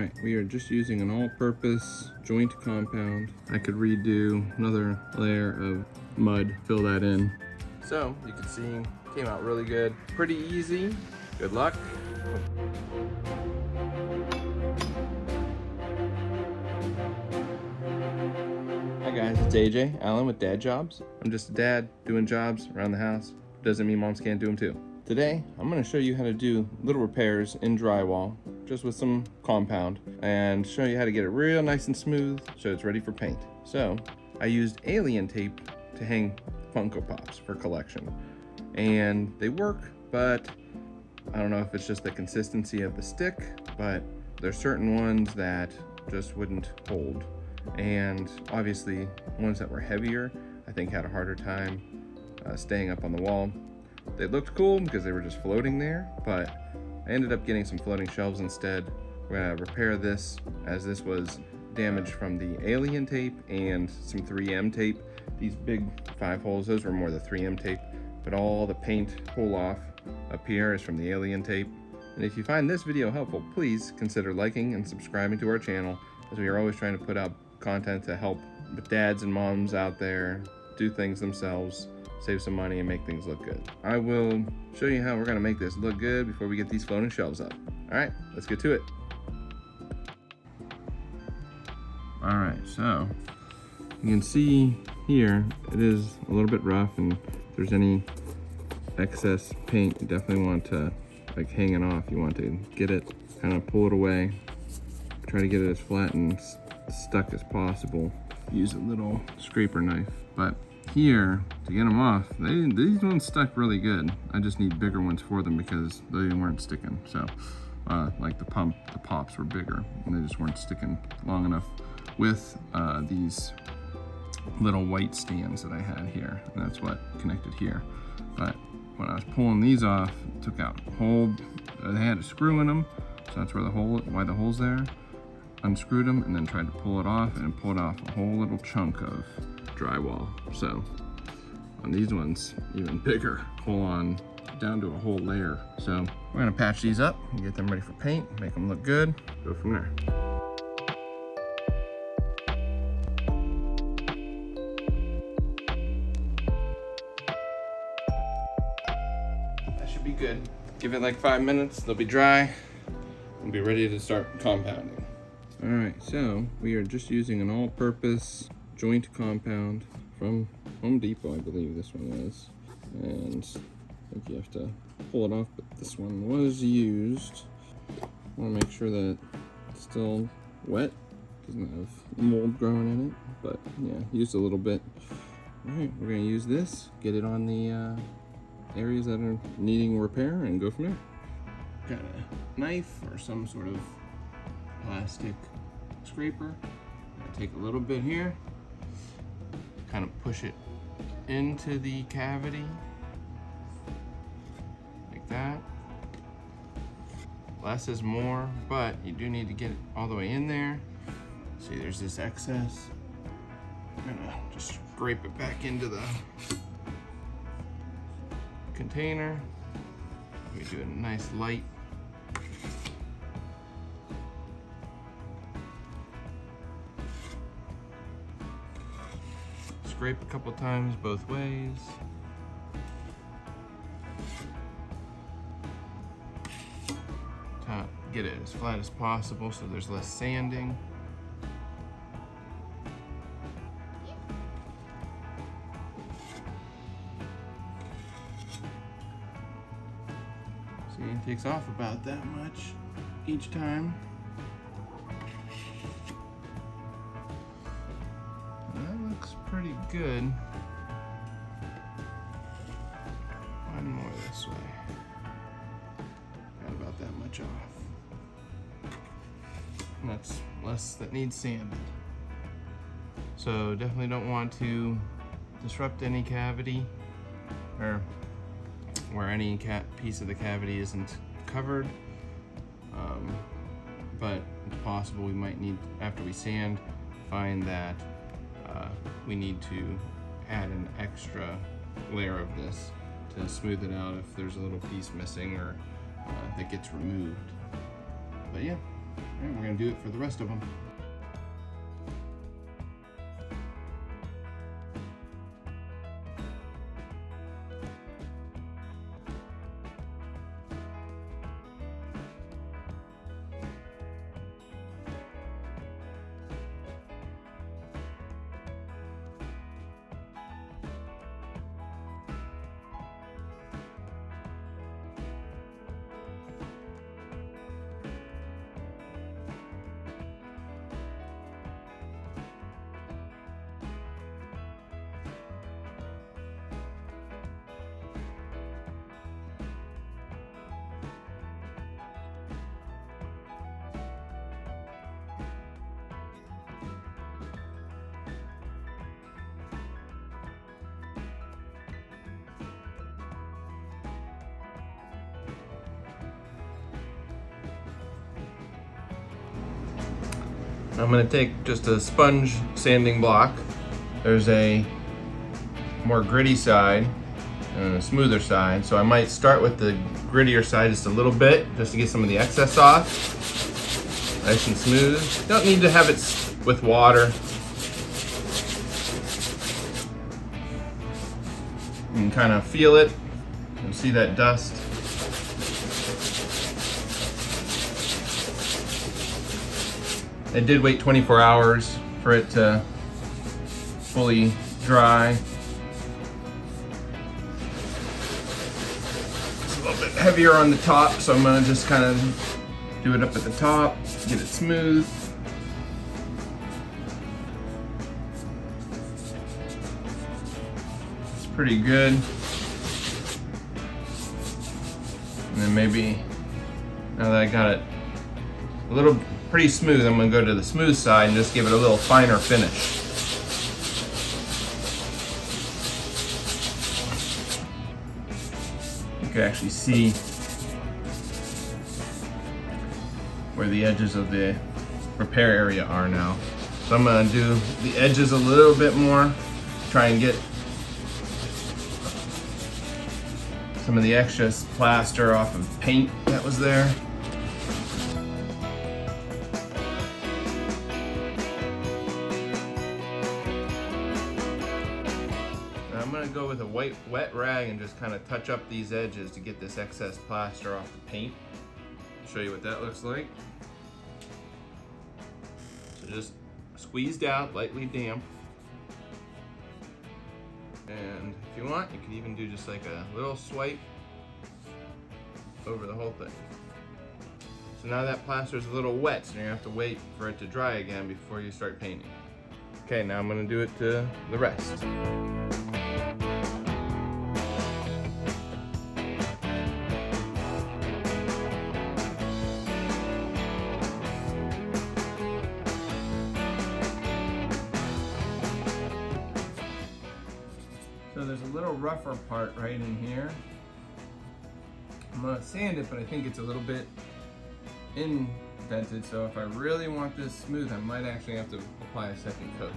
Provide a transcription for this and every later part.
Alright, we are just using an all-purpose joint compound. I could redo another layer of mud, fill that in. So, you can see, came out really good. Pretty easy. Good luck. Hi guys, it's AJ Allen with DadJobs. I'm just a dad doing jobs around the house. Doesn't mean moms can't do them too. Today, I'm going to show you how to do little repairs in drywall, just with some compound, and show you how to get it real nice and smooth so it's ready for paint. So, I used alien tape to hang Funko Pops for collection. And they work, but I don't know if it's just the consistency of the stick, but there's certain ones that just wouldn't hold. And obviously, ones that were heavier, I think had a harder time staying up on the wall. They looked cool because they were just floating there, but I ended up getting some floating shelves instead. We're gonna repair this, as this was damaged from the alien tape and some 3M tape. These big 5 holes, those were more the 3M tape, but all the paint pull off up here is from the alien tape. And if you find this video helpful, please consider liking and subscribing to our channel, as we are always trying to put out content to help dads and moms out there do things themselves, save some money, and make things look good. I will show you how we're gonna make this look good before we get these floating shelves up. All right, let's get to it. All right, so you can see here, it is a little bit rough, and if there's any excess paint, you definitely want to, like hanging off, you want to get it, kind of pull it away, try to get it as flat and stuck as possible. Use a little scraper knife, but here, to get them off, these ones stuck really good. I just need bigger ones for them because they weren't sticking. So, like the pops were bigger and they just weren't sticking long enough with these little white stands that I had here. And that's what connected here. But when I was pulling these off, it took out a hole. They had a screw in them, so that's where why the hole's there. Unscrewed them and then tried to pull it off, and pulled off a whole little chunk of drywall. So on these ones, even bigger, pull on down to a whole layer. So we're gonna patch these up and get them ready for paint, make them look good, go from there. That should be good. Give it like 5 minutes, they'll be dry and be ready to start compounding. All right, so we are just using an all-purpose joint compound from Home Depot, I believe this one was. And I think you have to pull it off, but this one was used. I want to make sure that it's still wet, doesn't have mold growing in it, but yeah, used a little bit. All right, we're gonna use this, get it on the areas that are needing repair, and go from there. Got a knife or some sort of plastic scraper. Take a little bit here, kind of push it into the cavity like that. Less is more, but you do need to get it all the way in there. See, there's this excess. I'm gonna just scrape it back into the container. We do a nice light. Scrape a couple times both ways. Get it as flat as possible so there's less sanding. See, it takes off about that much each time. Pretty good. One more this way. Got about that much off. And that's less that needs sanded. So definitely don't want to disrupt any cavity, or where any piece of the cavity isn't covered. But it's possible we might need, after we sand, find that we need to add an extra layer of this to smooth it out if there's a little piece missing or that gets removed. But yeah, And we're going to do it for the rest of them. I'm going to take just a sponge sanding block. There's a more gritty side and a smoother side. So I might start with the grittier side just a little bit, just to get some of the excess off. Nice and smooth. Don't need to have it with water. You can kind of feel it and see that dust. I did wait 24 hours for it to fully dry. It's a little bit heavier on the top, so I'm gonna just kind of do it up at the top, get it smooth. It's pretty good. And then maybe, now that I got it a little pretty smooth, I'm going to go to the smooth side and just give it a little finer finish. You can actually see where the edges of the repair area are now. So I'm going to do the edges a little bit more, try and get some of the extra plaster off of paint that was there. I'm going to go with a wet rag and just kind of touch up these edges to get this excess plaster off the paint. I'll show you what that looks like. So just squeezed out, lightly damp. And if you want, you can even do just like a little swipe over the whole thing. So now that plaster is a little wet, so you're going to have to wait for it to dry again before you start painting. Okay, now I'm going to do it to the rest. So there's a little rougher part right in here. I'm gonna sand it, but I think it's a little bit indented, so if I really want this smooth, I might actually have to apply a second coat.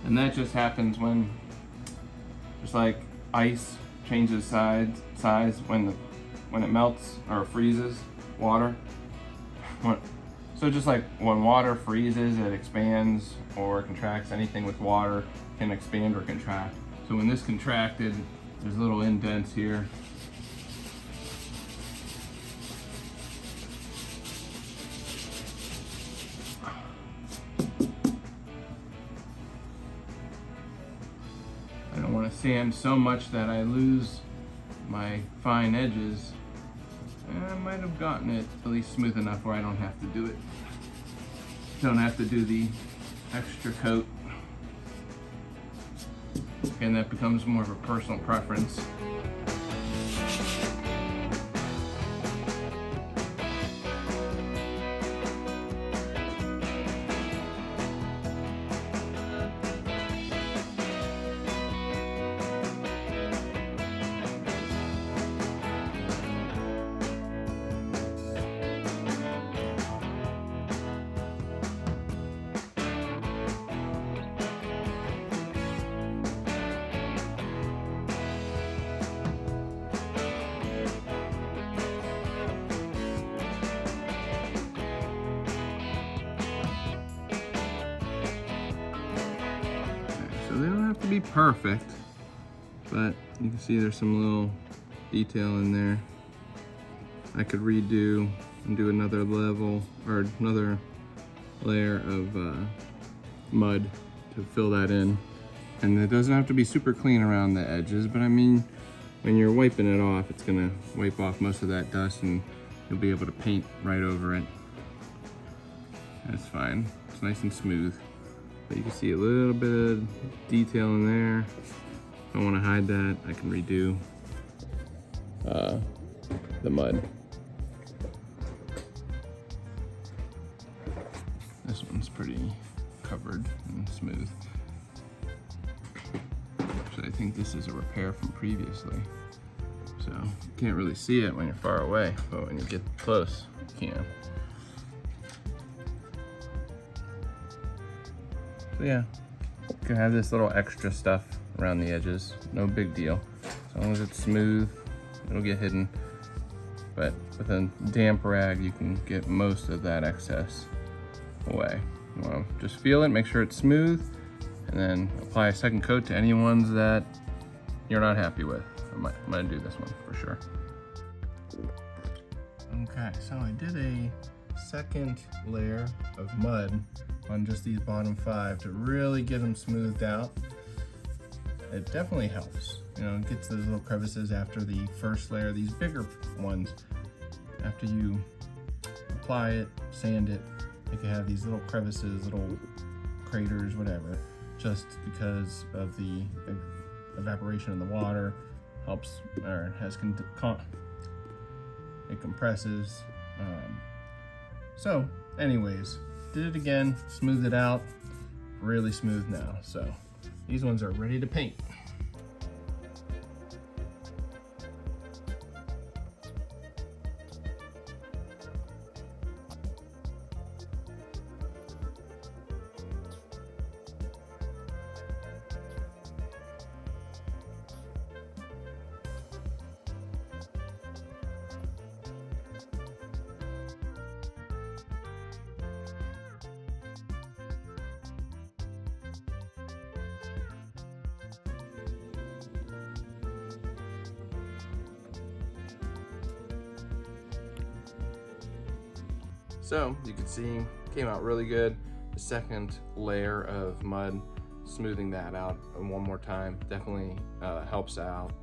And that just happens when, just like ice changes size when it melts or freezes water. So just like when water freezes, it expands or contracts. Anything with water can expand or contract. So when this contracted, there's little indents here. I don't want to sand so much that I lose my fine edges. And I might have gotten it at least smooth enough where I don't have to do it. Don't have to do the extra coat. And that becomes more of a personal preference. have to be perfect, but you can see there's some little detail in there. I could redo and do another level or another layer of mud to fill that in. And it doesn't have to be super clean around the edges, but I mean, when you're wiping it off, it's gonna wipe off most of that dust and you'll be able to paint right over it. That's fine, it's nice and smooth. But you can see a little bit of detail in there. If I wanna hide that, I can redo the mud. This one's pretty covered and smooth. Actually, I think this is a repair from previously. So you can't really see it when you're far away, but when you get close, you can. So yeah, you can have this little extra stuff around the edges. No big deal. As long as it's smooth, it'll get hidden. But with a damp rag, you can get most of that excess away. You want to just feel it, make sure it's smooth, and then apply a second coat to any ones that you're not happy with. I'm gonna do this one for sure. Okay, so I did a second layer of mud on just these bottom 5 to really get them smoothed out. It definitely helps. You know, it gets those little crevices after the first layer, these bigger ones. After you apply it, sand it, you can have these little crevices, little craters, whatever, just because of the evaporation in the water helps, or has it compresses. So anyways, did it again, smoothed it out, really smooth now. So these ones are ready to paint. So you can see, came out really good. The second layer of mud, smoothing that out one more time, definitely helps out.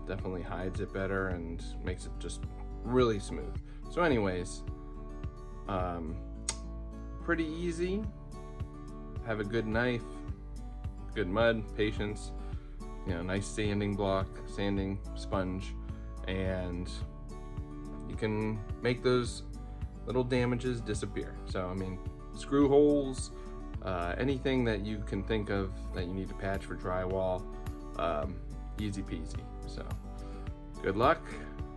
Definitely hides it better and makes it just really smooth. So anyways, pretty easy. Have a good knife, good mud, patience, you know, nice sanding block, sanding sponge, and you can make those little damages disappear. So I mean, screw holes, anything that you can think of that you need to patch for drywall, easy peasy. So good luck.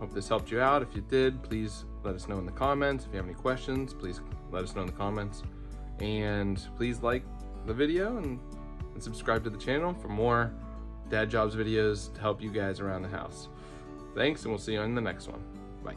Hope this helped you out. If you did, please let us know in the comments. If you have any questions, please let us know in the comments. And please like the video and subscribe to the channel for more DadJobs videos to help you guys around the house. Thanks, and we'll see you in the next one. Bye.